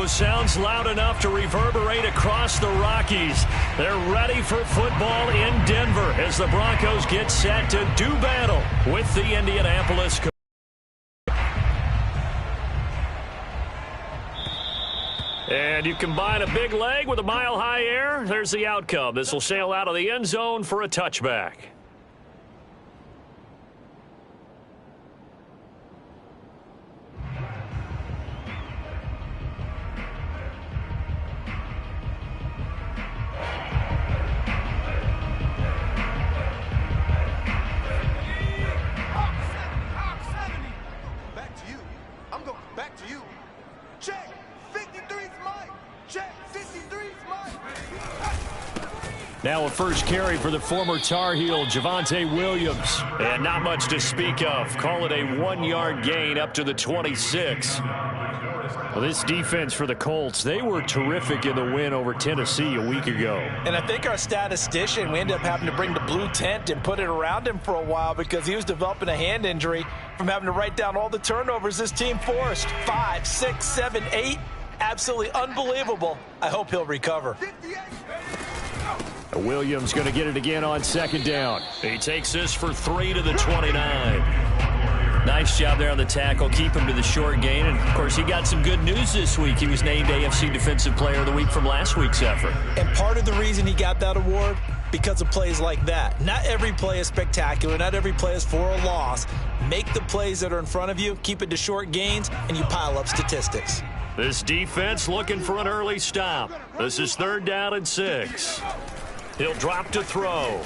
sounds loud enough to reverberate across the Rockies. They're ready for football in Denver as the Broncos get set to do battle with the Indianapolis Colts. And you combine a big leg with a mile-high air, there's the outcome. This will sail out of the end zone for a touchback. Now a first carry for the former Tar Heel, Javonte Williams. And not much to speak of. Call it a 1-yard gain up to the 26. Well, this defense for the Colts, they were terrific in the win over Tennessee a week ago. And I think our statistician, we ended up having to bring the blue tent and put it around him for a while because he was developing a hand injury from having to write down all the turnovers this team forced. 5, 6, 7, 8. Absolutely unbelievable. I hope he'll recover. Williams going to get it again on second down. He takes this for 3 to the 29. Nice job there on the tackle. Keep him to the short gain. And, of course, he got some good news this week. He was named AFC Defensive Player of the Week from last week's effort. And part of the reason he got that award, because of plays like that. Not every play is spectacular. Not every play is for a loss. Make the plays that are in front of you, keep it to short gains, and you pile up statistics. This defense looking for an early stop. This is 3rd down and 6. He'll drop to throw.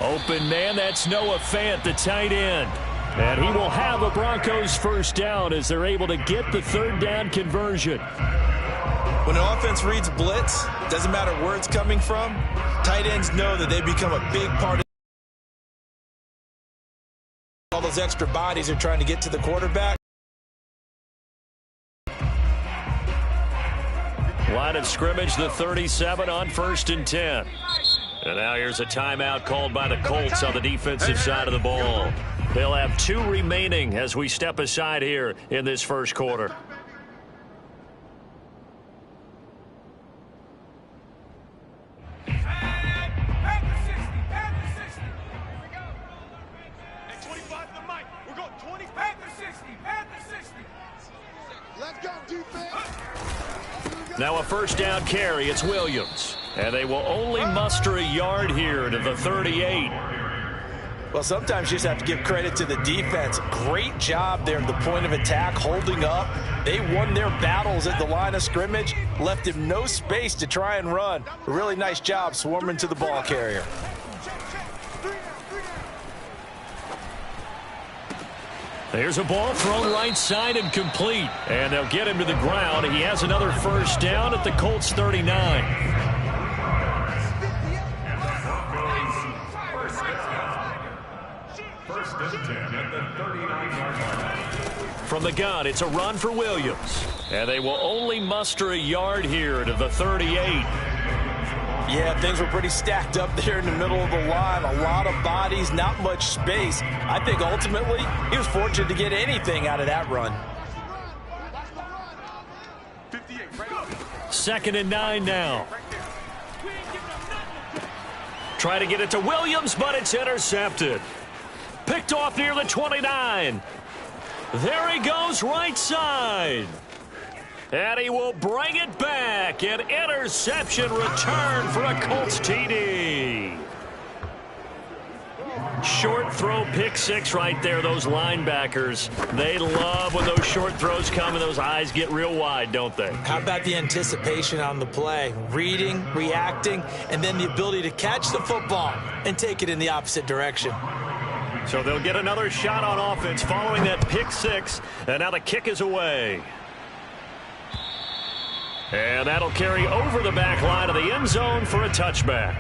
Open man, that's Noah Fant, the tight end. And he will have a Broncos first down as they're able to get the 3rd down conversion. When an offense reads blitz, doesn't matter where it's coming from, tight ends know that they become a big part of all those extra bodies are trying to get to the quarterback. Line of scrimmage, the 37 on 1st and 10. And now here's a timeout called by the Colts on the defensive side of the ball. They'll have 2 remaining as we step aside here in this first quarter. Now a first down carry. It's Williams. And they will only muster a yard here to the 38. Well, sometimes you just have to give credit to the defense. Great job there at the point of attack, holding up. They won their battles at the line of scrimmage, left him no space to try and run. A really nice job swarming to the ball carrier. There's a ball thrown right side and complete. And they'll get him to the ground. He has another first down at the Colts 39. First and 10 at the 39-yard line. From the gun, it's a run for Williams. And they will only muster a yard here to the 38. Yeah, things were pretty stacked up there in the middle of the line. A lot of bodies, not much space. I think ultimately he was fortunate to get anything out of that run. 2nd and 9 now. Try to get it to Williams, but it's intercepted. Picked off near the 29. There he goes right side. And he will bring it back. An interception return for a Colts TD. Short throw, pick 6 right there. Those linebackers, they love when those short throws come and those eyes get real wide, don't they? How about the anticipation on the play? Reading, reacting, and then the ability to catch the football and take it in the opposite direction. So they'll get another shot on offense following that pick 6. And now the kick is away. And that'll carry over the back line of the end zone for a touchback.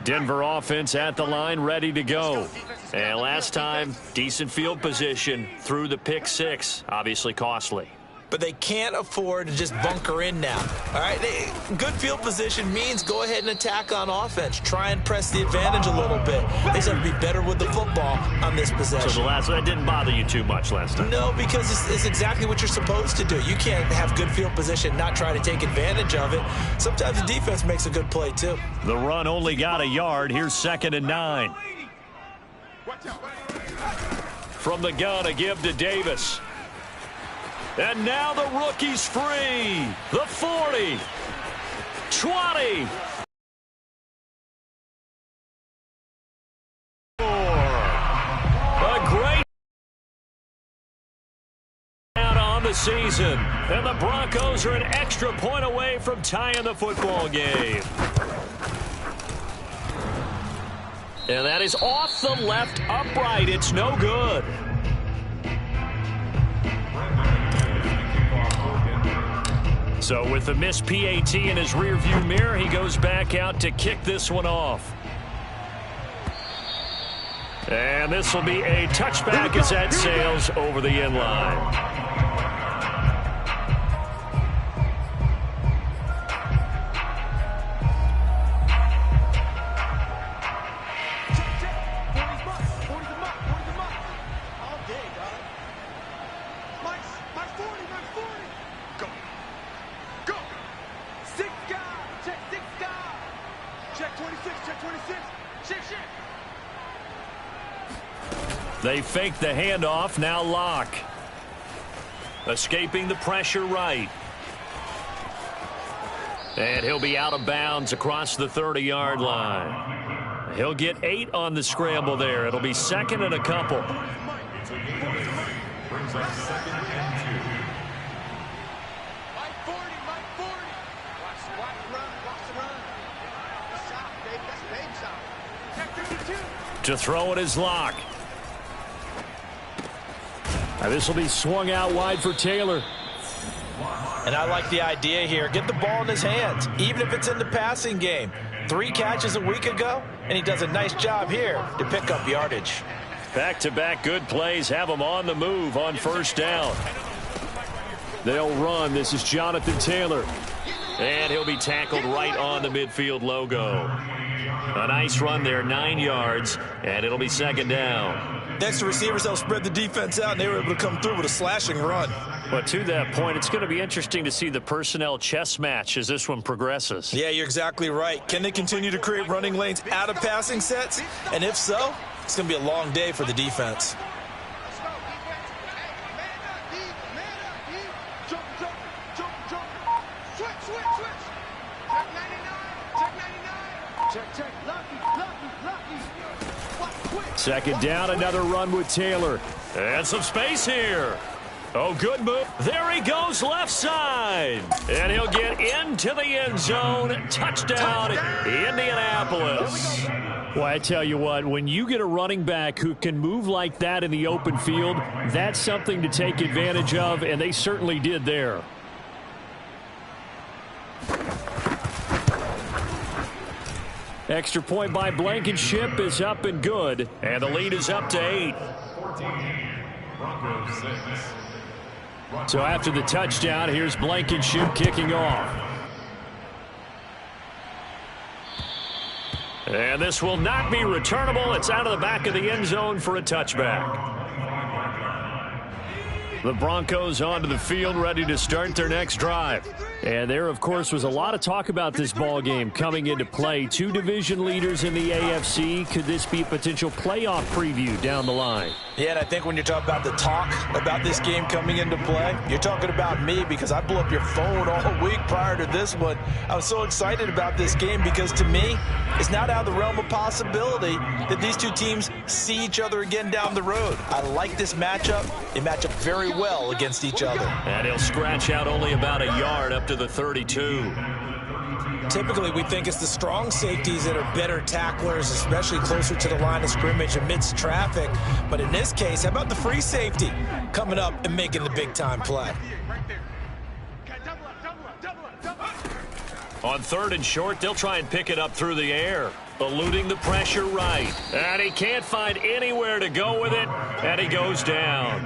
Denver offense at the line, ready to go. And last time, decent field position through the pick 6, obviously costly. but they can't afford to just bunker in now. All right, good field position means go ahead and attack on offense. Try and press the advantage a little bit. They just have to be better with the football on this possession. So that didn't bother you too much last time? No, because it's exactly what you're supposed to do. You can't have good field position, not try to take advantage of it. Sometimes the defense makes a good play, too. The run only got a yard. Here's 2nd and 9. From the gun, a give to Davis. And now the rookie's free. The 40. 20. A great out on the season. And the Broncos are an extra point away from tying the football game. And that is off the left upright. It's no good. So with the missed PAT in his rearview mirror, he goes back out to kick this one off. And this will be a touchback as that sails over the end line. They fake the handoff. Now Locke. Escaping the pressure right. And he'll be out of bounds across the 30-yard line. He'll get 8 on the scramble there. It'll be 2nd and a couple. Brings up 2nd and 2. Mike 40, Mike 40. Watch the run, watch the run. That's shot, baby. That's big shot. Check 32. To throw it is Locke. This will be swung out wide for Taylor. And I like the idea here. Get the ball in his hands, even if it's in the passing game. 3 catches a week ago, and he does a nice job here to pick up yardage. Back-to-back good plays have him on the move on 1st down. They'll run. This is Jonathan Taylor. And he'll be tackled right on the midfield logo. A nice run there, 9 yards, and it'll be 2nd down. Next to receivers, they'll spread the defense out, and they were able to come through with a slashing run. But to that point, it's going to be interesting to see the personnel chess match as this one progresses. Yeah, you're exactly right. Can they continue to create running lanes out of passing sets? And if so, it's going to be a long day for the defense. Second down, another run with Taylor. And some space here. Oh, good move. There he goes left side. And he'll get into the end zone. Touchdown, Indianapolis. Well, I tell you what, when you get a running back who can move like that in the open field, that's something to take advantage of, and they certainly did there. Extra point by Blankenship is up and good, and the lead is up to 8. So after the touchdown, here's Blankenship kicking off. And this will not be returnable. It's out of the back of the end zone for a touchback. The Broncos onto the field, ready to start their next drive. And there, of course, was a lot of talk about this ball game coming into play. 2 division leaders in the AFC. Could this be a potential playoff preview down the line? Yeah, and I think when you talk about the talk about this game coming into play, you're talking about me, because I blew up your phone all week prior to this one. I was so excited about this game because, to me, it's not out of the realm of possibility that these 2 teams see each other again down the road. I like this matchup. They match up very well against each other. And he'll scratch out only about a yard up to the 32. Typically, we think it's the strong safeties that are better tacklers, especially closer to the line of scrimmage amidst traffic. But in this case, how about the free safety coming up and making the big-time play? On 3rd and short, they'll try and pick it up through the air, eluding the pressure right. And he can't find anywhere to go with it, and he goes down.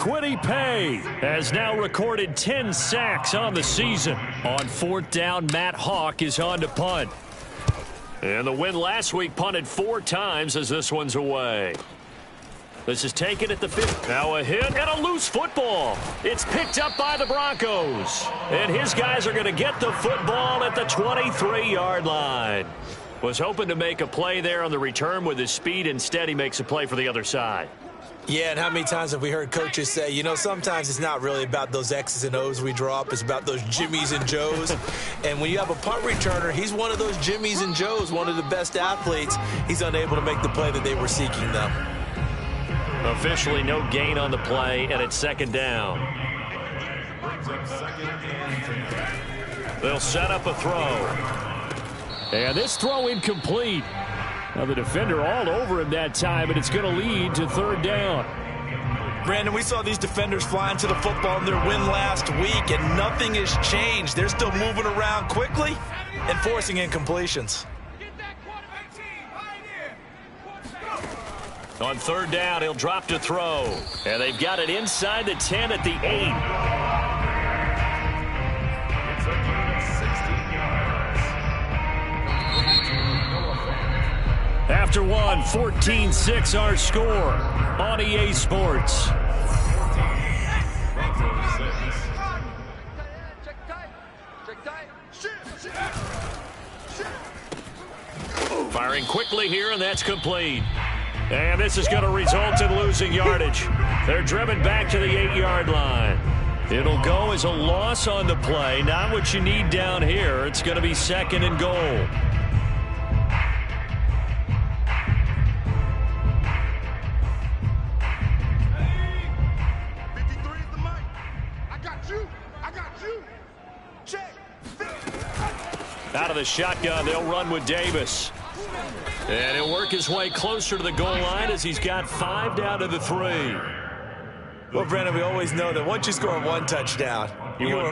Kwity Paye has now recorded 10 sacks on the season. On 4th down, Matt Hawk is on to punt. And the win last week punted 4 times as this one's away. This is taken at the 5th. Now a hit and a loose football. It's picked up by the Broncos. And his guys are going to get the football at the 23-yard line. Was hoping to make a play there on the return with his speed. Instead, he makes a play for the other side. Yeah, and how many times have we heard coaches say, you know, sometimes it's not really about those X's and O's we draw up. It's about those Jimmies and Joes. And when you have a punt returner, he's one of those Jimmies and Joes, one of the best athletes. He's unable to make the play that they were seeking, though. Officially no gain on the play, and it's 2nd down. They'll set up a throw. And this throw incomplete. Now the defender all over him that time, and it's going to lead to 3rd down. Brandon, we saw these defenders flying to the football in their win last week, and nothing has changed. They're still moving around quickly and forcing incompletions. On 3rd down, he'll drop to throw. And they've got it inside the 10 at the 8. After one, 14-6 our score on EA Sports. Firing quickly here, and that's complete. And this is going to result in losing yardage. They're driven back to the 8-yard line. It'll go as a loss on the play. Not what you need down here. It's going to be 2nd and goal. Out of the shotgun, they'll run with Davis. And he'll work his way closer to the goal line as he's got 5 down to the 3. Well, Brandon, we always know that once you score 1 touchdown, you're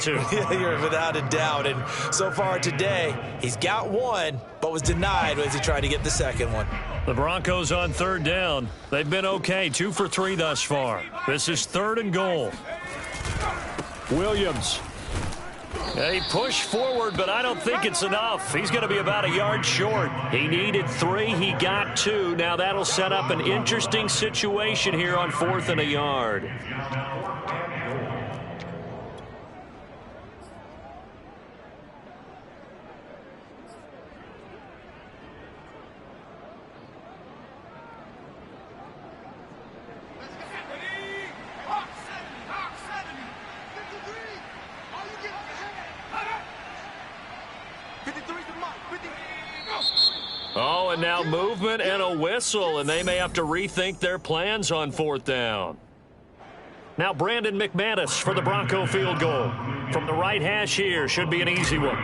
without a doubt. And so far today, he's got 1, but was denied as he tried to get the 2nd one. The Broncos on 3rd down. They've been okay, 2 for 3 thus far. This is 3rd and goal. Williams. He pushed forward, but I don't think it's enough. He's going to be about a yard short. He needed 3. He got 2. Now that'll set up an interesting situation here on 4th and a yard. Oh, and now movement and a whistle, and they may have to rethink their plans on 4th down. Now Brandon McManus for the Bronco field goal. From the right hash here, should be an easy one.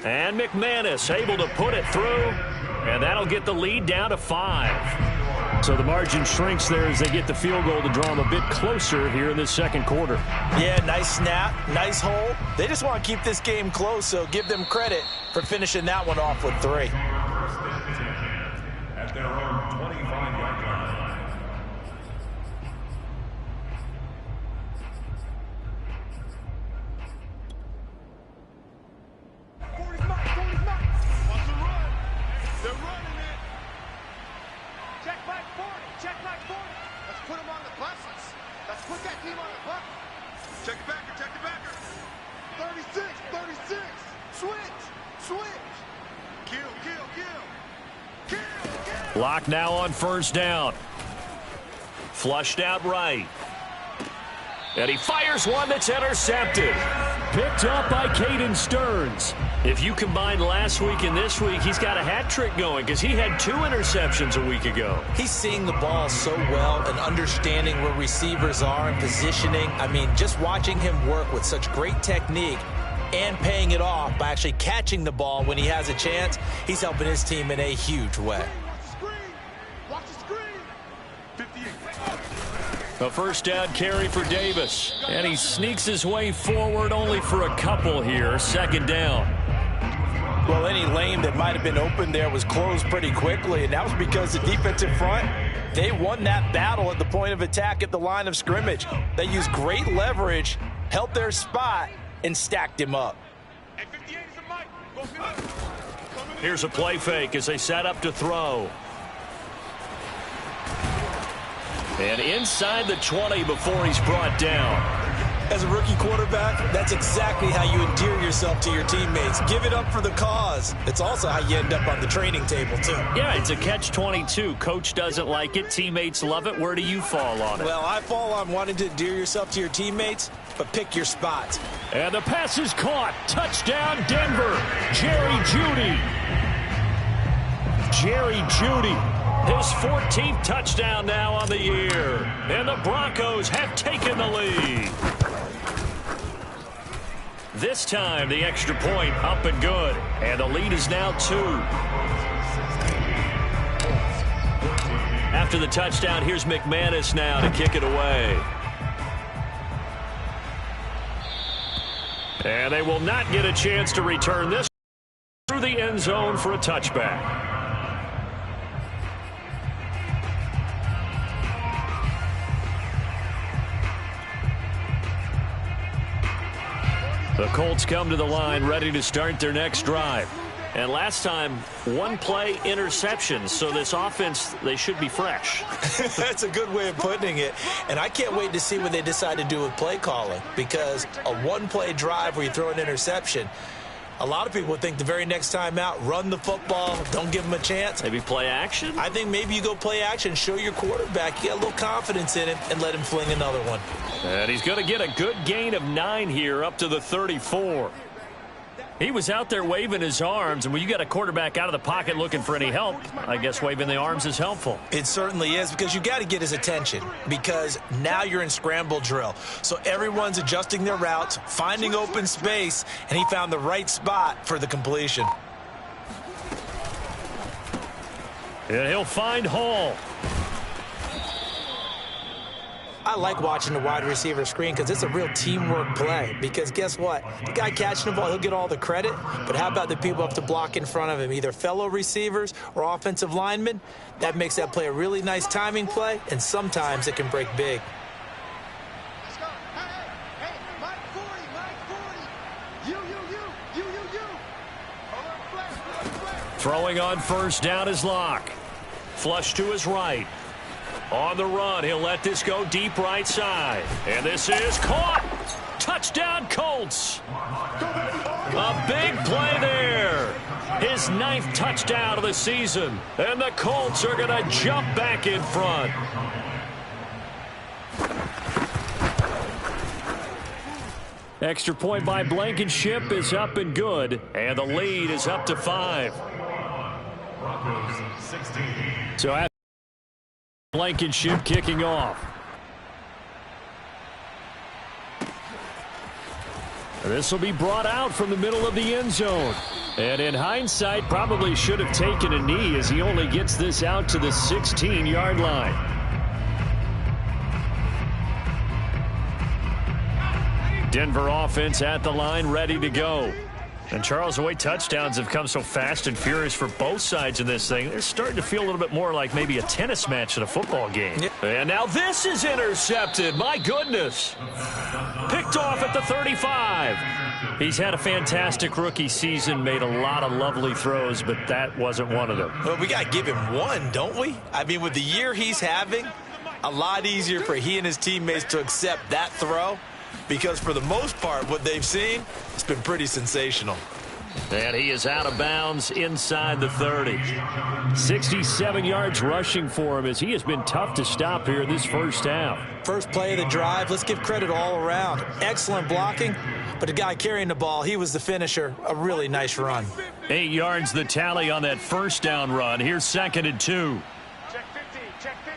And McManus able to put it through, and that'll get the lead down to 5. So the margin shrinks there as they get the field goal to draw them a bit closer here in this 2nd quarter. Yeah, nice snap, nice hole. They just want to keep this game close, so give them credit for finishing that one off with 3. At their own 25-yard line. Watch the run. They're running it. Check back 40. Check back 40. Let's put them on the buses. Let's put that team on the bus. Check the backer. Check the backer. 36. 36. Switch. Switch. Kill. Kill. Kill. Kill. Kill. Lock now on 1st down. Flushed out right. And he fires one that's intercepted. Picked up by Caden Stearns. If you combine last week and this week, he's got a hat trick going because he had 2 interceptions a week ago. He's seeing the ball so well and understanding where receivers are and positioning. I mean, just watching him work with such great technique and paying it off by actually catching the ball when he has a chance, he's helping his team in a huge way. Watch the screen. Watch the screen. 58. A 1st down carry for Davis. And he sneaks his way forward only for a couple here. 2nd down. Well, any lane that might have been open there was closed pretty quickly, and that was because the defensive front They won that battle at the point of attack at the line of scrimmage. They used great leverage, held their spot, and stacked him up. Here's a play fake as they set up to throw. And inside the 20 before he's brought down. As a rookie quarterback, that's exactly how you endear yourself to your teammates. Give it up for the cause. It's also how you end up on the training table, too. Yeah, it's a catch-22. Coach doesn't like it. Teammates love it. Where do you fall on it? Well, I fall on wanting to endear yourself to your teammates, but pick your spots. And the pass is caught. Touchdown, Denver. Jerry Jeudy. Jerry Jeudy. His 14th touchdown now on the year. And the Broncos have taken the lead. This time, the extra point up and good. And the lead is now 2. After the touchdown, here's McManus now to kick it away. And they will not get a chance to return this through the end zone for a touchback. The Colts come to the line ready to start their next drive. And last time, one play interception. So this offense, they should be fresh. That's a good way of putting it. And I can't wait to see what they decide to do with play calling. Because a one-play drive where you throw an interception, a lot of people would think the very next time out, run the football, don't give them a chance. Maybe play action? I think maybe you go play action, show your quarterback you got a little confidence in him, and let him fling another one. And he's going to get a good gain of 9 here up to the 34. He was out there waving his arms, and when you got a quarterback out of the pocket looking for any help, I guess waving the arms is helpful. It certainly is, because you got to get his attention, because now you're in scramble drill. So everyone's adjusting their routes, finding open space, and he found the right spot for the completion. And he'll find Hall. I like watching the wide receiver screen because it's a real teamwork play. Because guess what? The guy catching the ball, he'll get all the credit. But how about the people up to block in front of him, either fellow receivers or offensive linemen? That makes that play a really nice timing play, and sometimes it can break big. Let's go. Hey, Mike 40, Mike 40. You. Hold on, flash. Throwing on first down is Locke. Flush to his right. On the run, he'll let this go deep right side. And this is caught. Touchdown, Colts. A big play there. His 9th touchdown of the season. And the Colts are going to jump back in front. Extra point by Blankenship is up and good. And the lead is up to 5. So after Blankenship kicking off. This will be brought out from the middle of the end zone. And in hindsight, probably should have taken a knee as he only gets this out to the 16-yard line. Denver offense at the line, ready to go. And, Charles, the way touchdowns have come so fast and furious for both sides in this thing, they're starting to feel a little bit more like maybe a tennis match in a football game. Yep. And now this is intercepted. My goodness. Picked off at the 35. He's had a fantastic rookie season, made a lot of lovely throws, but that wasn't one of them. Well, we got to give him one, don't we? I mean, with the year he's having, a lot easier for he and his teammates to accept that throw. Because for the most part, what they've seen, it's been pretty sensational. And he is out of bounds inside the 30. 67 yards rushing for him as he has been tough to stop here this first half. First play of the drive, let's give credit all around. Excellent blocking, but the guy carrying the ball, he was the finisher. A really nice run. 8 yards the tally on that first down run. Here's 2nd and 2. Check 50, check 50.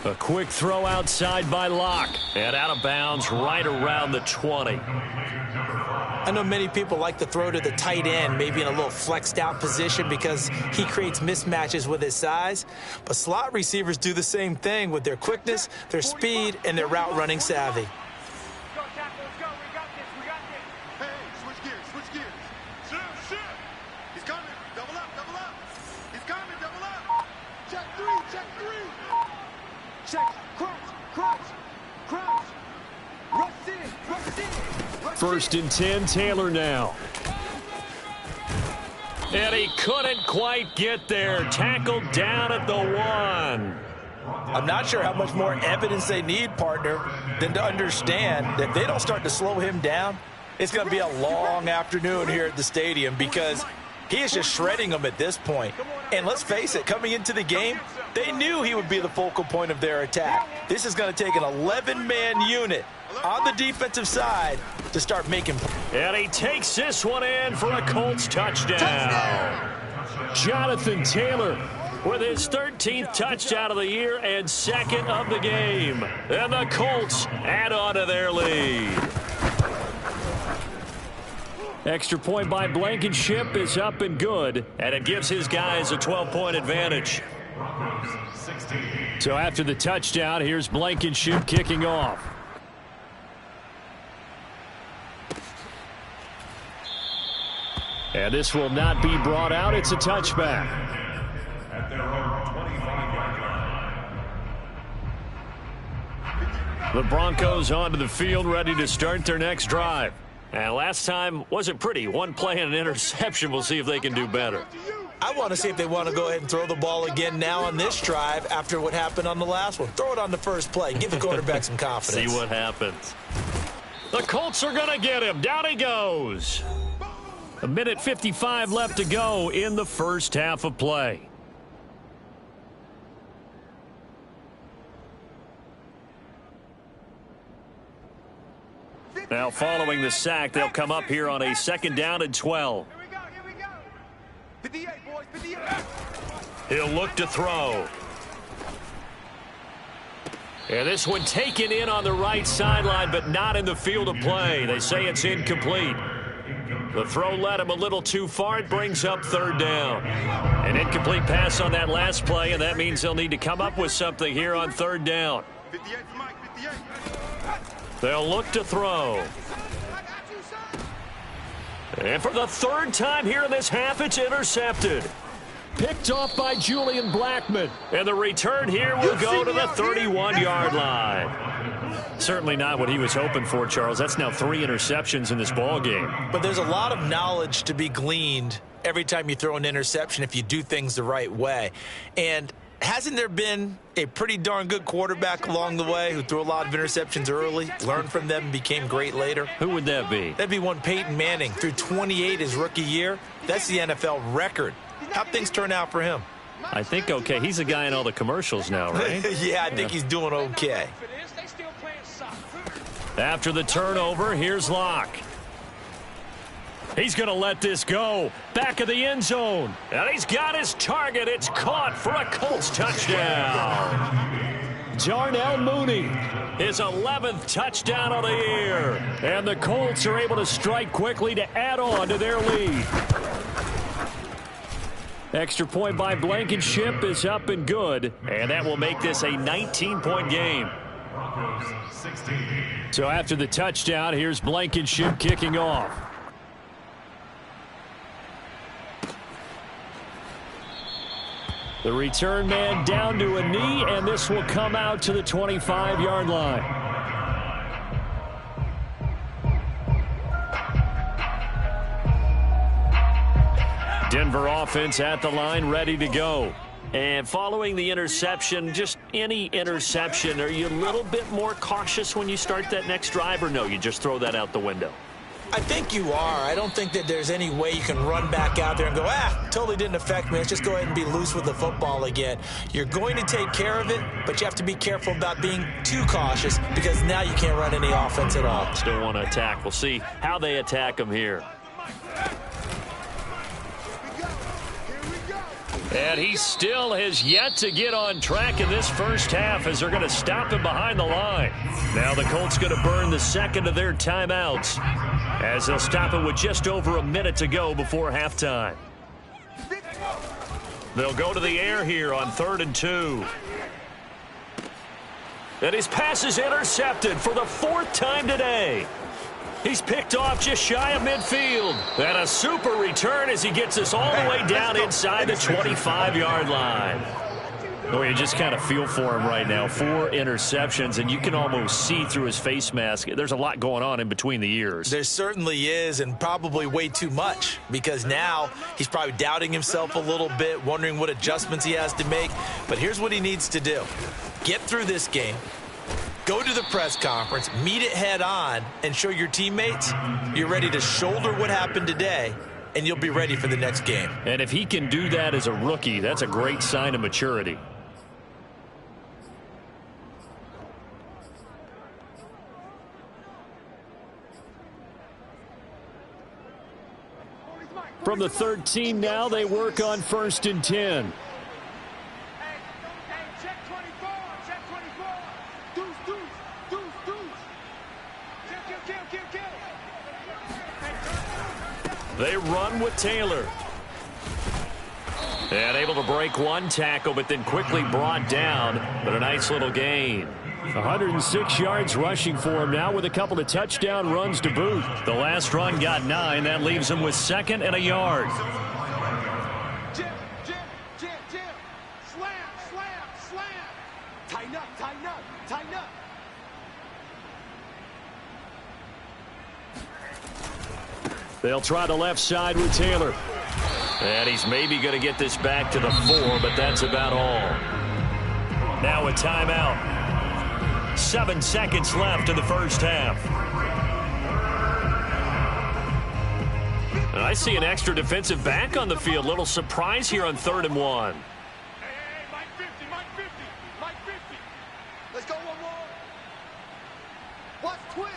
A quick throw outside by Locke. And out of bounds right around the 20. I know many people like to throw to the tight end, maybe in a little flexed out position because he creates mismatches with his size. But slot receivers do the same thing with their quickness, their speed, and their route running savvy. Go, tackle, let's go. We got this. 1st and 10, Taylor now. And he couldn't quite get there. Tackled down at the 1. I'm not sure how much more evidence they need, partner, than to understand that if they don't start to slow him down, it's going to be a long afternoon here at the stadium because he is just shredding them at this point. And let's face it, coming into the game, they knew he would be the focal point of their attack. This is going to take an 11-man unit on the defensive side to start making plays. And he takes this one in for a Colts touchdown. Jonathan Taylor with his 13th touchdown of the year and 2nd of the game. And the Colts add on to their lead. Extra point by Blankenship is up and good, and it gives his guys a 12-point advantage. So after the touchdown, here's Blankenship kicking off. And this will not be brought out. It's a touchback. At their own 25-yard line. The Broncos onto the field, ready to start their next drive. And last time wasn't pretty. One play and an interception. We'll see if they can do better. I want to see if they want to go ahead and throw the ball again now on this drive after what happened on the last one. Throw it on the first play. Give the quarterback some confidence. See what happens. The Colts are going to get him. Down he goes. 1:55 left to go in the first half of play. Now, following the sack, they'll come up here on a 2nd down and 12. Here we go, here we go. 58, boys, 58. He'll look to throw. And this one taken in on the right sideline, but not in the field of play. They say it's incomplete. The throw led him a little too far. It brings up 3rd down. An incomplete pass on that last play, and that means they'll need to come up with something here on 3rd down. 58 for Mike, 58. They'll look to throw. And for the 3rd time here in this half, it's intercepted. Picked off by Julian Blackman. And the return here will go to the 31-yard line. Certainly not what he was hoping for, Charles. That's now 3 interceptions in this ball game. But there's a lot of knowledge to be gleaned every time you throw an interception if you do things the right way. And hasn't there been a pretty darn good quarterback along the way who threw a lot of interceptions early, learned from them, and became great later? Who would that be? That'd be one Peyton Manning. Threw 28 his rookie year. That's the NFL record. How'd things turn out for him? I think okay. He's a guy in all the commercials now, right? Yeah, I think he's doing okay. After the turnover, here's Locke. He's going to let this go. Back of the end zone. And he's got his target. It's caught for a Colts touchdown. Darnell Mooney, his 11th touchdown of the year. And the Colts are able to strike quickly to add on to their lead. Extra point by Blankenship is up and good. And that will make this a 19-point game. So after the touchdown, here's Blankenship kicking off. The return man down to a knee, and this will come out to the 25-yard line. Denver offense at the line, ready to go. And following the interception, just any interception, are you a little bit more cautious when you start that next drive, or no, you just throw that out the window? I think you are. I don't think that there's any way you can run back out there and go, totally didn't affect me. Let's just go ahead and be loose with the football again. You're going to take care of it, but you have to be careful about being too cautious because now you can't run any offense at all. Still want to attack. We'll see how they attack them here. And he still has yet to get on track in this first half as they're going to stop him behind the line. Now the Colts going to burn the second of their timeouts as they'll stop it with just over a minute to go before halftime. They'll go to the air here on 3rd and 2. And his pass is intercepted for the 4th time today. He's picked off just shy of midfield. And a super return as he gets us all the way down inside the 25-yard line. Well, you just kind of feel for him right now. 4 interceptions, and you can almost see through his face mask. There's a lot going on in between the ears. There certainly is, and probably way too much, because now he's probably doubting himself a little bit, wondering what adjustments he has to make. But here's what he needs to do. Get through this game, go to the press conference, meet it head on, and show your teammates you're ready to shoulder what happened today, and you'll be ready for the next game. And if he can do that as a rookie, that's a great sign of maturity. From the 13 now, they work on 1st and 10. Check 24, check 24. Deuce, deuce, deuce, deuce. Kill. They run with Taylor. And able to break one tackle, but then quickly brought down. But a nice little gain. 106 yards rushing for him now with a couple of touchdown runs to boot. The last run got 9. That leaves him with 2nd and a yard. Jim. Slam. Tighten up. They'll try the left side with Taylor. And he's maybe going to get this back to the 4, but that's about all. Now a timeout. 7 seconds left in the first half. And I see an extra defensive back on the field. Little surprise here on 3rd and 1. Hey, Mike 50. Let's go one more. Watch twins.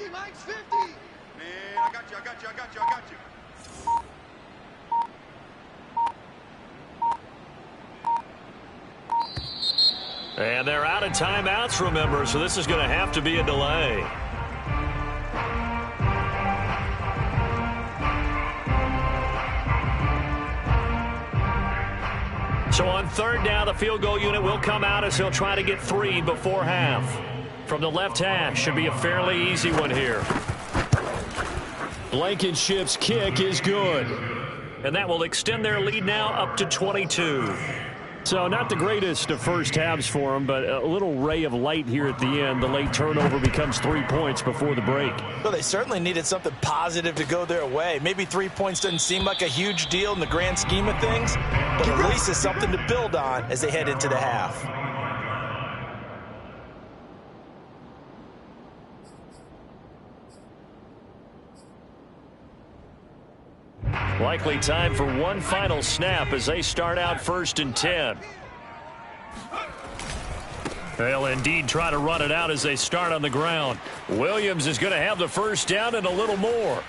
Mike's 50. Man, I got you. And they're out of timeouts, remember, so this is going to have to be a delay. So on 3rd down, the field goal unit will come out as he'll try to get 3 before half. From the left hash, should be a fairly easy one here. Blankenship's kick is good. And that will extend their lead now up to 22. So not the greatest of first halves for them, but a little ray of light here at the end. The late turnover becomes 3 points before the break. Well, they certainly needed something positive to go their way. Maybe 3 points doesn't seem like a huge deal in the grand scheme of things, but at least it's something to build on as they head into the half. Likely time for one final snap as they start out 1st and 10. They'll indeed try to run it out as they start on the ground. Williams is going to have the first down and a little more.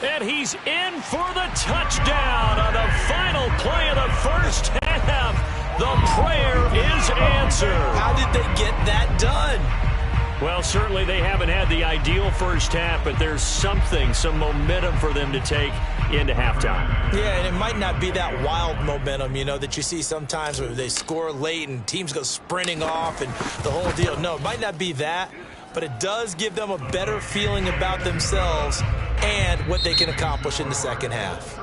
And he's in for the touchdown on the final play of the first half. The prayer is answered. How did they get that done? Well, certainly they haven't had the ideal first half, but there's some momentum for them to take into halftime. Yeah, and it might not be that wild momentum, that you see sometimes where they score late and teams go sprinting off and the whole deal. No, it might not be that, but it does give them a better feeling about themselves and what they can accomplish in the second half.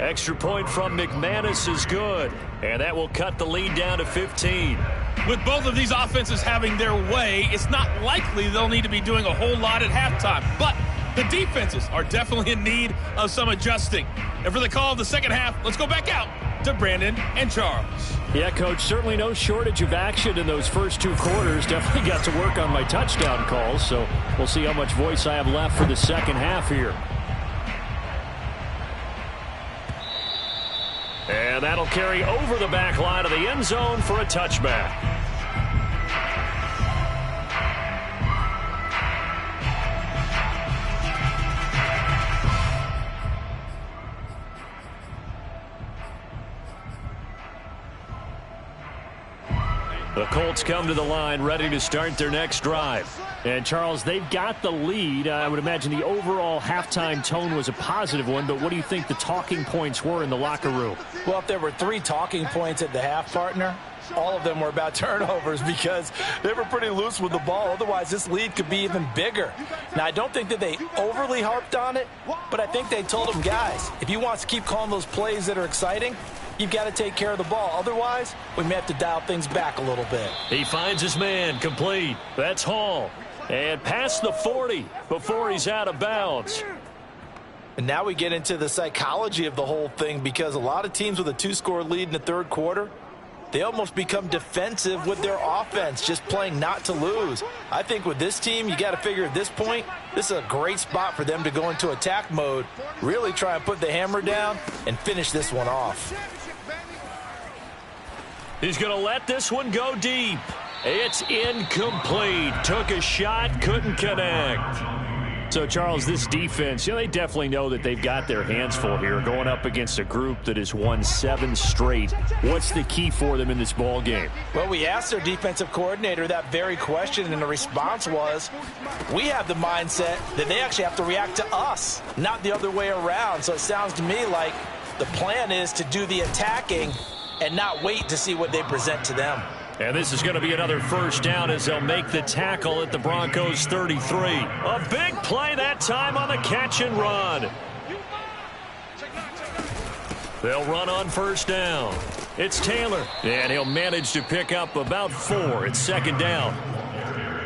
Extra point from McManus is good, and that will cut the lead down to 15. With both of these offenses having their way, it's not likely they'll need to be doing a whole lot at halftime. But the defenses are definitely in need of some adjusting. And for the call of the second half, let's go back out to Brandon and Charles. Yeah, Coach, certainly no shortage of action in those first 2 quarters. Definitely got to work on my touchdown calls, so we'll see how much voice I have left for the second half here. And that'll carry over the back line of the end zone for a touchback. The Colts come to the line ready to start their next drive. And, Charles, they've got the lead. I would imagine the overall halftime tone was a positive one, but what do you think the talking points were in the locker room? Well, if there were 3 talking points at the half, partner, all of them were about turnovers because they were pretty loose with the ball. Otherwise, this lead could be even bigger. Now, I don't think that they overly harped on it, but I think they told them, guys, if you want to keep calling those plays that are exciting, you've got to take care of the ball. Otherwise, we may have to dial things back a little bit. He finds his man complete. That's Hall. And past the 40 before he's out of bounds. And now we get into the psychology of the whole thing because a lot of teams with a 2-score lead in the third quarter, they almost become defensive with their offense, just playing not to lose. I think with this team, you got to figure at this point, this is a great spot for them to go into attack mode, really try and put the hammer down and finish this one off. He's going to let this one go deep. It's incomplete. Took a shot, couldn't connect. So, Charles, this defense, they definitely know that they've got their hands full here going up against a group that has won 7 straight. What's the key for them in this ball game? Well, we asked their defensive coordinator that very question, and the response was, we have the mindset that they actually have to react to us, not the other way around. So it sounds to me like the plan is to do the attacking and not wait to see what they present to them. And this is going to be another first down as they'll make the tackle at the Broncos 33. A big play that time on the catch and run. They'll run on first down. It's Taylor, and he'll manage to pick up about 4. It's second down.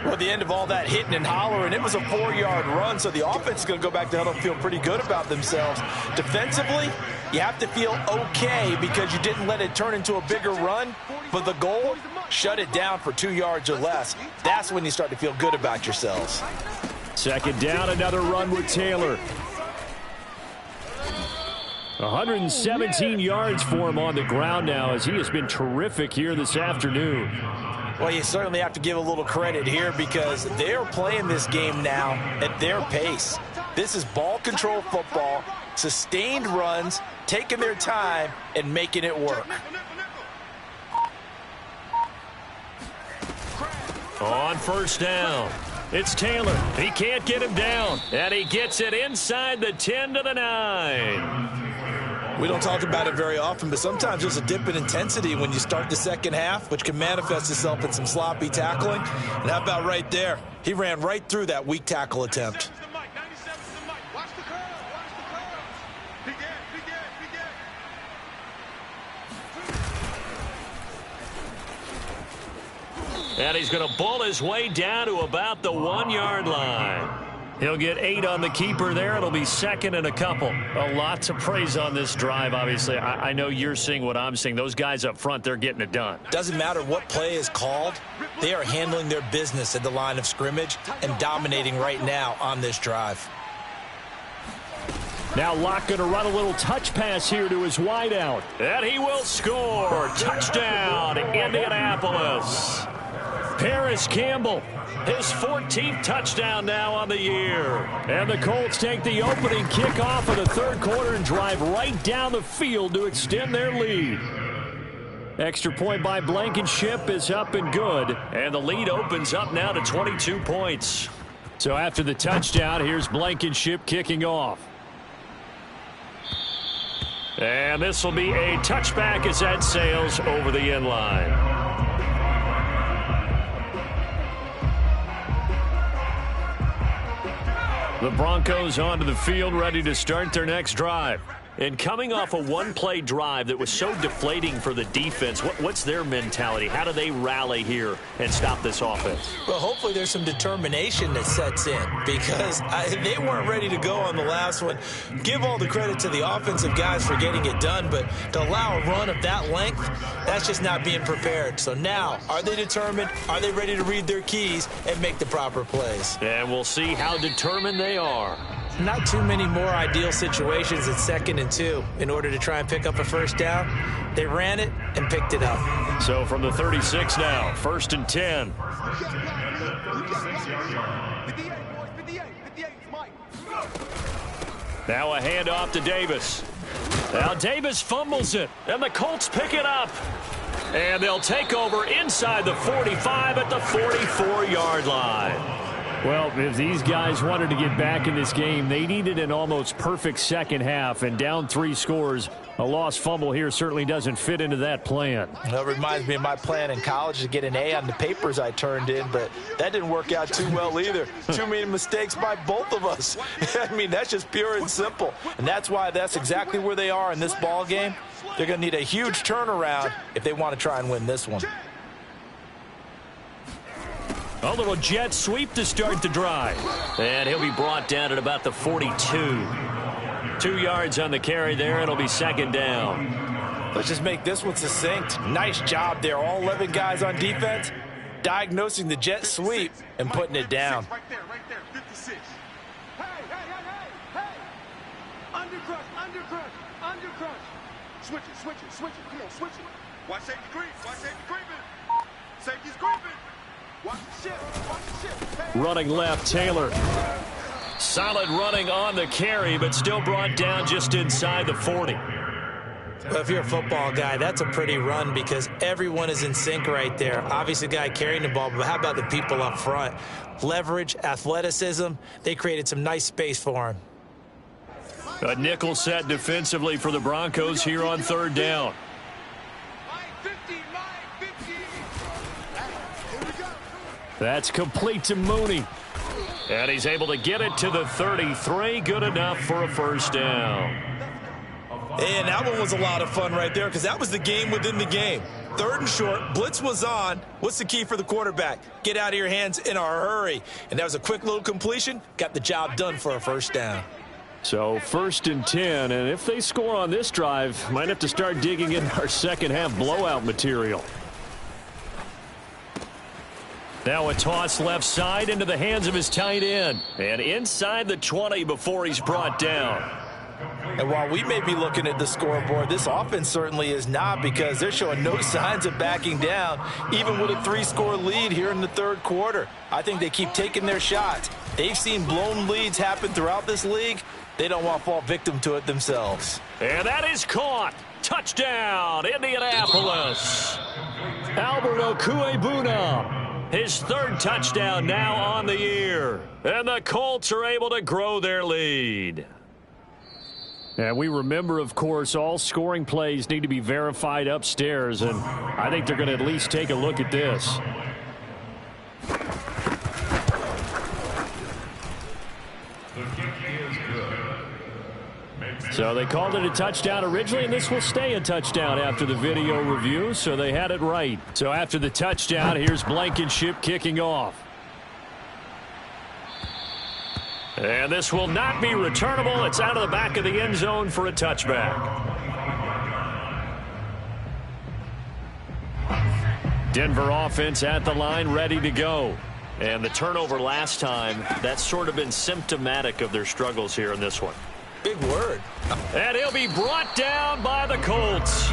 Well, at the end of all that hitting and hollering, it was a 4-yard run, so the offense is going to go back to huddle and feel pretty good about themselves. Defensively, you have to feel okay because you didn't let it turn into a bigger run, but the goal, shut it down for 2 yards or less. That's when you start to feel good about yourselves. Second down, another run with Taylor. 117 yards for him on the ground now as he has been terrific here this afternoon. Well, you certainly have to give a little credit here because they're playing this game now at their pace. This is ball control football, sustained runs, taking their time, and making it work. On first down, it's Taylor. He can't get him down, and he gets it inside the 10 to the 9. We don't talk about it very often, but sometimes there's a dip in intensity when you start the second half, which can manifest itself in some sloppy tackling. And how about right there? He ran right through that weak tackle attempt. And he's going to bull his way down to about the 1-yard line. He'll get 8 on the keeper there. It'll be second and a couple. A lot to praise on this drive, obviously. I know you're seeing what I'm seeing. Those guys up front, they're getting it done. Doesn't matter what play is called. They are handling their business at the line of scrimmage and dominating right now on this drive. Now Locke going to run a little touch pass here to his wideout. And he will score. Touchdown, Indianapolis. Paris Campbell, his 14th touchdown now on the year. And the Colts take the opening kickoff of the third quarter and drive right down the field to extend their lead. Extra point by Blankenship is up and good. And the lead opens up now to 22 points. So after the touchdown, here's Blankenship kicking off. And this will be a touchback as that sails over the end line. The Broncos onto the field ready to start their next drive. And coming off a one-play drive that was so deflating for the defense, what's their mentality? How do they rally here and stop this offense? Well, hopefully there's some determination that sets in because they weren't ready to go on the last one. Give all the credit to the offensive guys for getting it done, but to allow a run of that length, that's just not being prepared. So now, are they determined? Are they ready to read their keys and make the proper plays? And we'll see how determined they are. Not too many more ideal situations at 2nd and 2 in order to try and pick up a first down. They ran it and picked it up. So from the 36 now, 1st and 10. Now a handoff to Davis. Now Davis fumbles it, and the Colts pick it up. And they'll take over inside the 45 at the 44-yard line. Well, if these guys wanted to get back in this game, they needed an almost perfect second half, and down 3 scores. A lost fumble here certainly doesn't fit into that plan. That reminds me of my plan in college to get an A on the papers I turned in, but that didn't work out too well either. Too many mistakes by both of us. I mean, that's just pure and simple. And that's why that's exactly where they are in this ball game. They're going to need a huge turnaround if they want to try and win this one. A little jet sweep to start the drive. And he'll be brought down at about the 42. 2 yards on the carry there. It'll be second down. Let's just make this one succinct. Nice job there. All 11 guys on defense diagnosing the jet sweep and putting it down. Right there, 56. Hey. Undercrush. Switch it. Come on, switch it. Watch safety creeping. Safety's creeping. Watch the shift. Hey. Running left, Taylor. Solid running on the carry, but still brought down just inside the 40. Well, if you're a football guy, that's a pretty run because everyone is in sync right there. Obviously, the guy carrying the ball, but how about the people up front? Leverage, athleticism, they created some nice space for him. A nickel set defensively for the Broncos here on third down. That's complete to Mooney. And he's able to get it to the 33. Good enough for a first down. And that one was a lot of fun right there because that was the game within the game. 3rd and short, blitz was on. What's the key for the quarterback? Get out of your hands in a hurry. And that was a quick little completion. Got the job done for a first down. So 1st and 10, and if they score on this drive, might have to start digging in our second half blowout material. Now a toss left side into the hands of his tight end. And inside the 20 before he's brought down. And while we may be looking at the scoreboard, this offense certainly is not because they're showing no signs of backing down, even with a 3-score lead here in the 3rd quarter. I think they keep taking their shots. They've seen blown leads happen throughout this league. They don't want to fall victim to it themselves. And that is caught. Touchdown, Indianapolis. Albert Okuebuna. His 3rd touchdown now on the year. And the Colts are able to grow their lead. And we remember, of course, all scoring plays need to be verified upstairs, and I think they're going to at least take a look at this. So they called it a touchdown originally, and this will stay a touchdown after the video review, so they had it right. So after the touchdown, here's Blankenship kicking off. And this will not be returnable. It's out of the back of the end zone for a touchback. Denver offense at the line, ready to go. And the turnover last time, that's sort of been symptomatic of their struggles here in this one. Big word. And he'll be brought down by the Colts.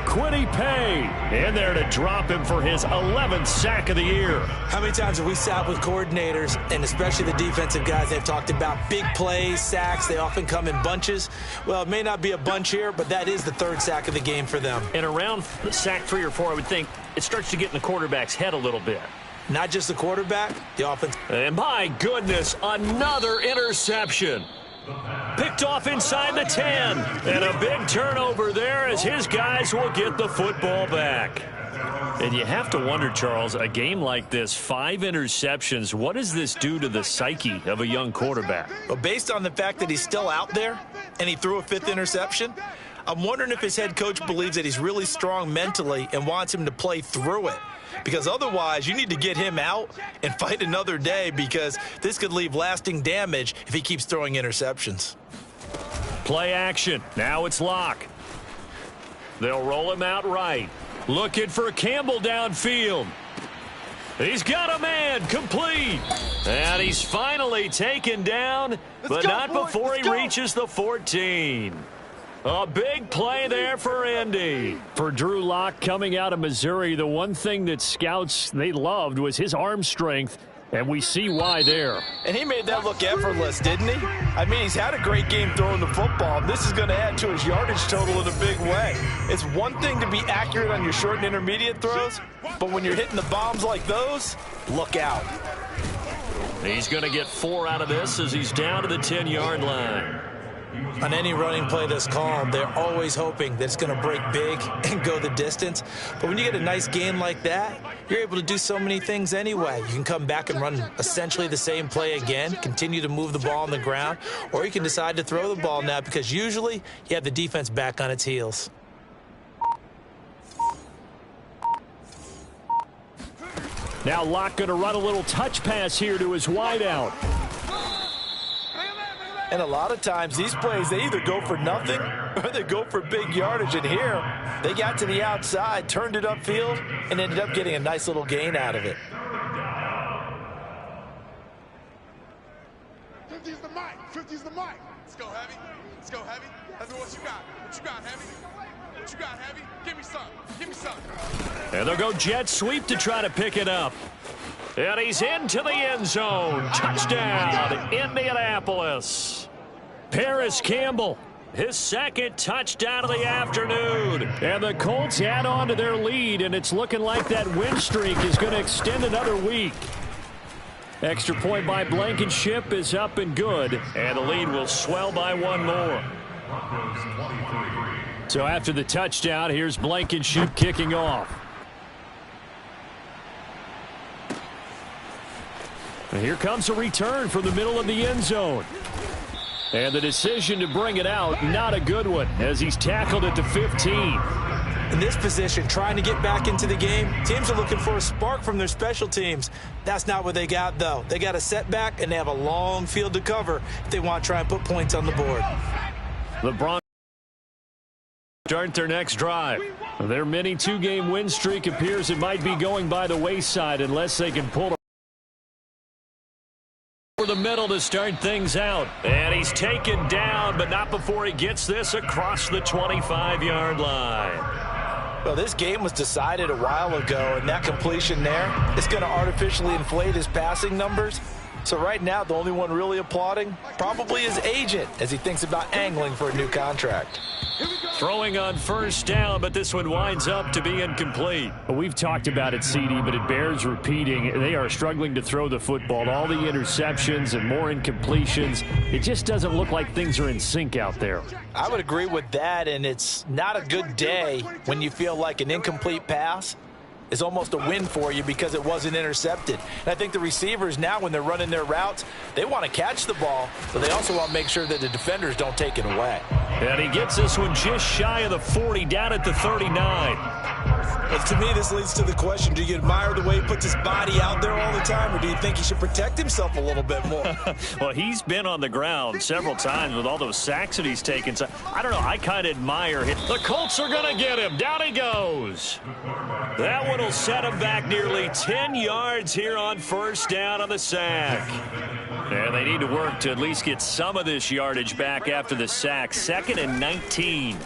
Quiddy Pay in there to drop him for his 11th sack of the year. How many times have we sat with coordinators, and especially the defensive guys, they've talked about big plays, sacks. They often come in bunches. Well, it may not be a bunch here, but that is the 3rd sack of the game for them. And around sack 3 or 4, I would think it starts to get in the quarterback's head a little bit. Not just the quarterback, the offense. And my goodness, another interception. Picked off inside the 10. And a big turnover there as his guys will get the football back. And you have to wonder, Charles, a game like this, 5 interceptions, what does this do to the psyche of a young quarterback? Well, based on the fact that he's still out there and he threw a 5th interception, I'm wondering if his head coach believes that he's really strong mentally and wants him to play through it. Because otherwise, you need to get him out and fight another day because this could leave lasting damage if he keeps throwing interceptions. Play action. Now it's Locke. They'll roll him out right. Looking for Campbell downfield. He's got a man, complete. And he's finally taken down, but not before he reaches the 14. A big play there for Indy. For Drew Lock coming out of Missouri, the one thing that scouts they loved was his arm strength. And we see why there. And he made that look effortless, didn't he? I mean, he's had a great game throwing the football. This is going to add to his yardage total in a big way. It's one thing to be accurate on your short and intermediate throws, but when you're hitting the bombs like those, look out. He's going to get 4 out of this as he's down to the 10-yard line. On any running play that's called, they're always hoping that it's going to break big and go the distance. But when you get a nice game like that, you're able to do so many things anyway. You can come back and run essentially the same play again, continue to move the ball on the ground, or you can decide to throw the ball now because usually you have the defense back on its heels. Now Locke going to run a little touch pass here to his wideout. And a lot of times these plays, they either go for nothing or they go for big yardage. And here, they got to the outside, turned it upfield, and ended up getting a nice little gain out of it. 50's the mic. 50's the mic. Let's go, Heavy. Let's go, Heavy. That's what you got. What you got, Heavy? What you got, Heavy? Give me some. Give me some. And they'll go jet sweep to try to pick it up. And he's into the end zone. Touchdown, Indianapolis. Paris Campbell, his second touchdown of the afternoon. And the Colts add on to their lead, and it's looking like that win streak is going to extend another week. Extra point by Blankenship is up and good, and the lead will swell by 1 more. So after the touchdown, here's Blankenship kicking off. And here comes a return from the middle of the end zone. And the decision to bring it out, not a good one, as he's tackled at the 15. In this position, trying to get back into the game, teams are looking for a spark from their special teams. That's not what they got, though. They got a setback, and they have a long field to cover if they want to try and put points on the board. The Broncos start their next drive. Their mini 2-game win streak appears it might be going by the wayside unless they can pull over the middle to start things out. And he's taken down, but not before he gets this across the 25-yard line. Well, this game was decided a while ago, and that completion there is going to artificially inflate his passing numbers. So right now, the only one really applauding probably his agent as he thinks about angling for a new contract. Throwing on first down, but this one winds up to be incomplete. We've talked about it, CD, but it bears repeating. They are struggling to throw the football. All the interceptions and more incompletions. It just doesn't look like things are in sync out there. I would agree with that, and it's not a good day when you feel like an incomplete pass is almost a win for you because it wasn't intercepted. And I think the receivers now, when they're running their routes, they want to catch the ball, but they also want to make sure that the defenders don't take it away. And he gets this one just shy of the 40, down at the 39. But to me, this leads to the question, do you admire the way he puts his body out there all the time, or do you think he should protect himself a little bit more? Well, he's been on the ground several times with all those sacks that he's taken. So I don't know. I kind of admire him. The Colts are going to get him. Down he goes. That one will set him back nearly 10 yards here on first down on the sack. And they need to work to at least get some of this yardage back after the sack. 2nd and 19.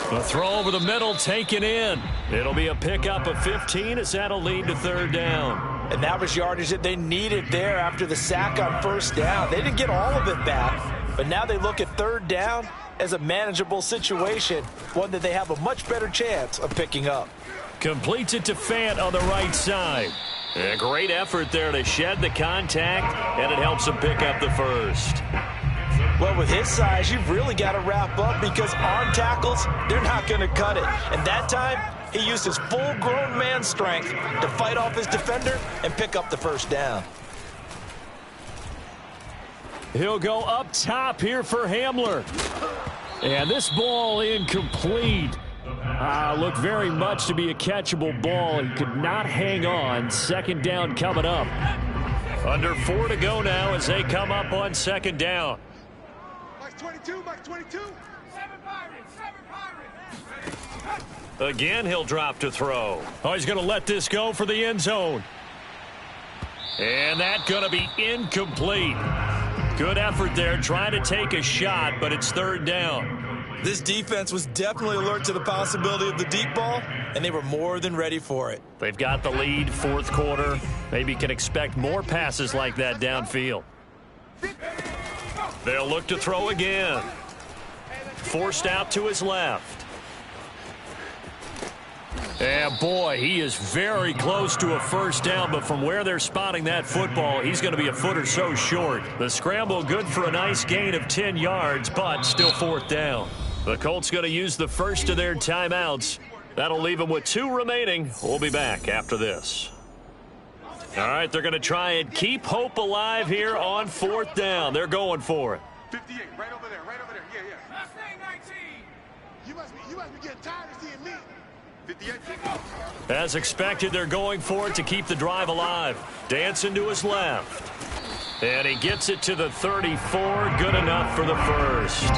The throw over the middle taken in. It'll be a pickup of 15 as that'll lead to 3rd down. And that was yardage that they needed there after the sack on first down. They didn't get all of it back, but now they look at 3rd down as a manageable situation, one that they have a much better chance of picking up. Completes it to Fant on the right side. A great effort there to shed the contact, and it helps him pick up the first. Well, with his size, you've really got to wrap up because arm tackles, they're not going to cut it. And that time, he used his full-grown man strength to fight off his defender and pick up the first down. He'll go up top here for Hamler. And this ball incomplete. Looked very much to be a catchable ball. He could not hang on. 2nd down coming up. Under 4 to go now as they come up on 2nd down. Mike 22, Mike 22. 7 Pirates, 7 Pirates. Again, he'll drop to throw. Oh, he's going to let this go for the end zone. And that's going to be incomplete. Good effort there, trying to take a shot, but it's 3rd down. This defense was definitely alert to the possibility of the deep ball, and they were more than ready for it. They've got the lead, fourth quarter. Maybe can expect more passes like that downfield. They'll look to throw again. Forced out to his left. And boy, he is very close to a first down, but from where they're spotting that football, he's going to be a foot or so short. The scramble good for a nice gain of 10 yards, but still fourth down. The Colts going to use the first of their timeouts. That'll leave them with 2 remaining. We'll be back after this. All right, they're going to try and keep hope alive here on fourth down. They're going for it. 58, right over there, yeah, yeah. Last name 19. You must be getting tired of seeing me. 58. As expected, they're going for it to keep the drive alive. Dancing to his left. And he gets it to the 34. Good enough for the first.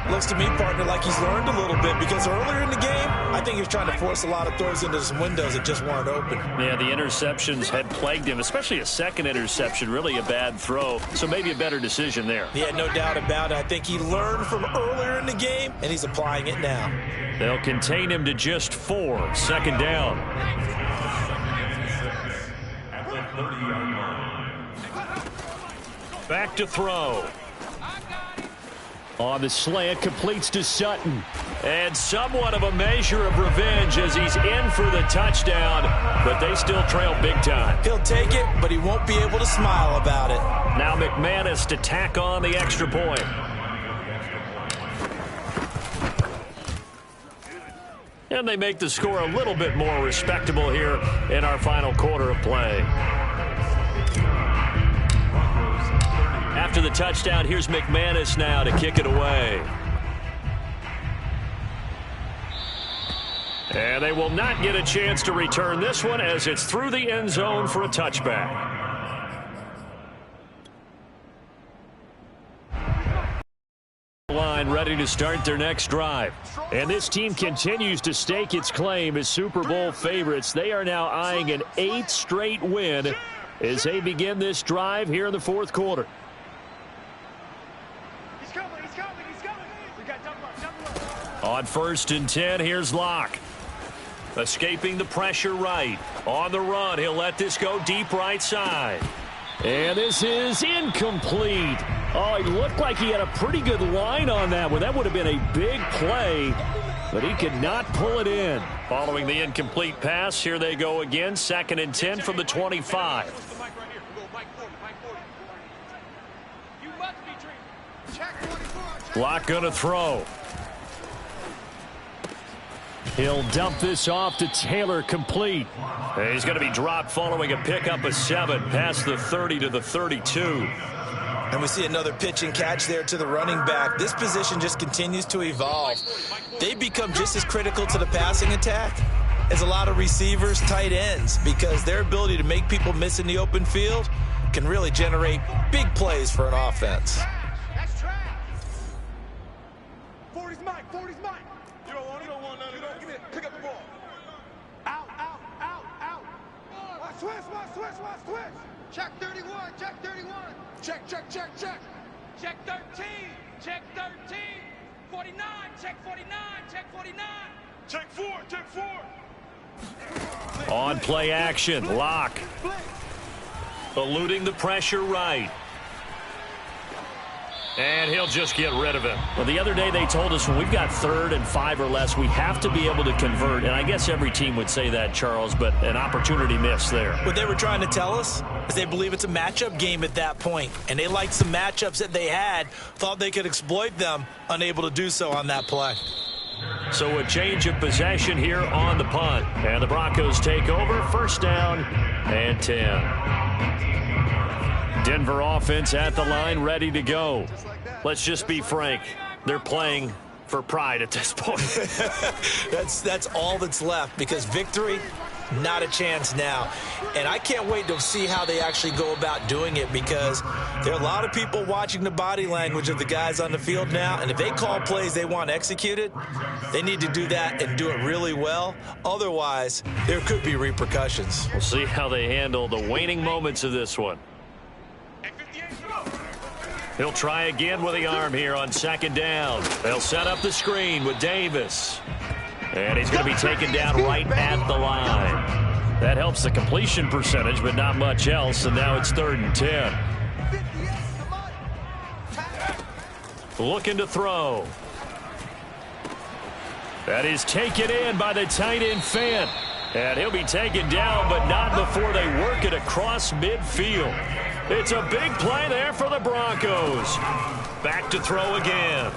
Looks to me, partner, like he's learned a little bit, because earlier in the game, I think he was trying to force a lot of throws into some windows that just weren't open. Yeah, the interceptions had plagued him, especially a second interception, really a bad throw, so maybe a better decision there. Yeah, no doubt about it. I think he learned from earlier in the game, and he's applying it now. They'll contain him to just 4, second down. Back to throw. On the slant, completes to Sutton. And somewhat of a measure of revenge as he's in for the touchdown, but they still trail big time. He'll take it, but he won't be able to smile about it. Now McManus to tack on the extra point. And they make the score a little bit more respectable here in our final quarter of play. After the touchdown, here's McManus now to kick it away. And they will not get a chance to return this one as it's through the end zone for a touchback. Line ready to start their next drive. And this team continues to stake its claim as Super Bowl favorites. They are now eyeing an 8th straight win as they begin this drive here in the fourth quarter. On 1st and 10, here's Locke. Escaping the pressure right. On the run, he'll let this go deep right side. And this is incomplete. Oh, he looked like he had a pretty good line on that one. That would have been a big play, but he could not pull it in. Following the incomplete pass, here they go again. 2nd and 10 from the 25. Locke gonna throw. He'll dump this off to Taylor, complete. And he's going to be dropped following a pickup of 7 past the 30 to the 32. And we see another pitch and catch there to the running back. This position just continues to evolve. They become just as critical to the passing attack as a lot of receivers, tight ends, because their ability to make people miss in the open field can really generate big plays for an offense. That's trash. 40's mine, 40's mine. You don't want none of that. Give me it. Pick up the ball. Out. Watch switch. Check 31, check 31. Check. Check 13. Check 13. 49. Check 49. Check 49. Check 4. On play action, Locke. Eluding the pressure right. And he'll just get rid of it. Well, the other day they told us when we've got 3rd and 5 or less, we have to be able to convert. And I guess every team would say that, Charles, but an opportunity missed there. What they were trying to tell us is they believe it's a matchup game at that point. And they liked some matchups that they had, thought they could exploit them, unable to do so on that play. So a change of possession here on the punt. And the Broncos take over, 1st down and 10. Denver offense at the line, ready to go. Let's just be frank. They're playing for pride at this point. That's all that's left, because victory, not a chance now. And I can't wait to see how they actually go about doing it, because there are a lot of people watching the body language of the guys on the field now, and if they call plays they want executed, they need to do that and do it really well. Otherwise, there could be repercussions. We'll see how they handle the waning moments of this one. He'll try again with the arm here on second down. They'll set up the screen with Davis. And he's going to be taken down right at the line. That helps the completion percentage, but not much else, and now it's 3rd and 10. Looking to throw. That is taken in by the tight end Fant. And he'll be taken down, but not before they work it across midfield. It's a big play there for the Broncos. Back to throw again.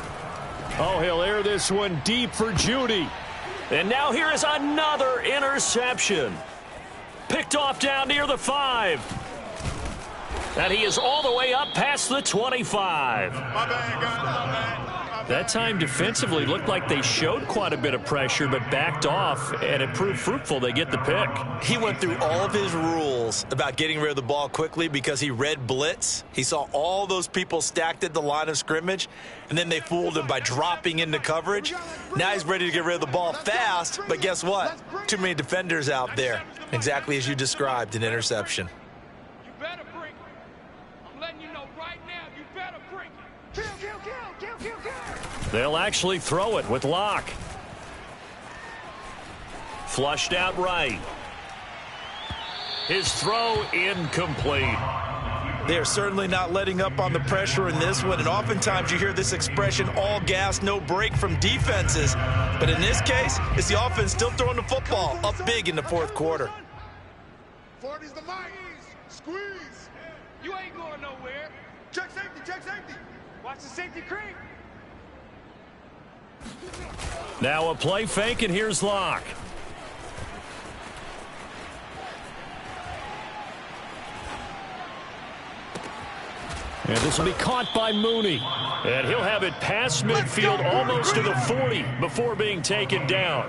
Oh, he'll air this one deep for Judy. And now here is another interception. Picked off down near the 5. And he is all the way up past the 25. My bad, guys, my bad. That time defensively looked like they showed quite a bit of pressure but backed off, and it proved fruitful. They get the pick. He went through all of his rules about getting rid of the ball quickly because he read blitz. He saw all those people stacked at the line of scrimmage, and then they fooled him by dropping into coverage. Now he's ready to get rid of the ball fast, but guess what? Too many defenders out there. Exactly as you described, an interception. You better bring it. I'm letting you know right now, you better bring it. Kill, kill, kill, kill, kill, kill. They'll actually throw it with Locke. Flushed out right. His throw incomplete. They are certainly not letting up on the pressure in this one, and oftentimes you hear this expression, all gas, no break from defenses. But in this case, it's the offense still throwing the football up big in the 4th quarter. 40's the mic. Squeeze. You ain't going nowhere. Check safety, check safety. Watch the safety creep. Now a play fake, and here's Locke. And this will be caught by Mooney. And he'll have it past midfield almost to the 40 before being taken down.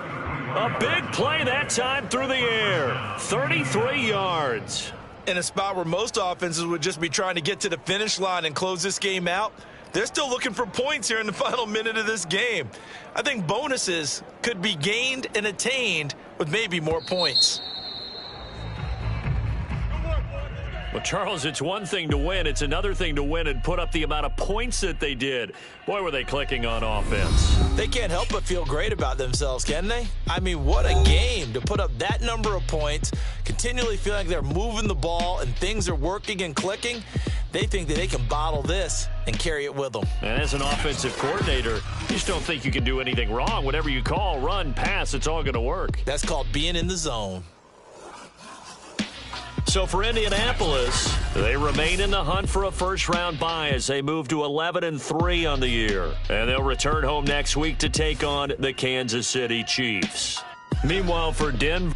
A big play that time through the air. 33 yards. In a spot where most offenses would just be trying to get to the finish line and close this game out, they're still looking for points here in the final minute of this game. I think bonuses could be gained and attained with maybe more points. Well, Charles, it's one thing to win. It's another thing to win and put up the amount of points that they did. Boy, were they clicking on offense. They can't help but feel great about themselves, can they? I mean, what a game to put up that number of points, continually feeling like they're moving the ball and things are working and clicking. They think that they can bottle this and carry it with them. And as an offensive coordinator, you just don't think you can do anything wrong. Whatever you call, run, pass, it's all going to work. That's called being in the zone. So for Indianapolis, they remain in the hunt for a first-round bye as they move to 11-3 on the year. And they'll return home next week to take on the Kansas City Chiefs. Meanwhile, for Denver,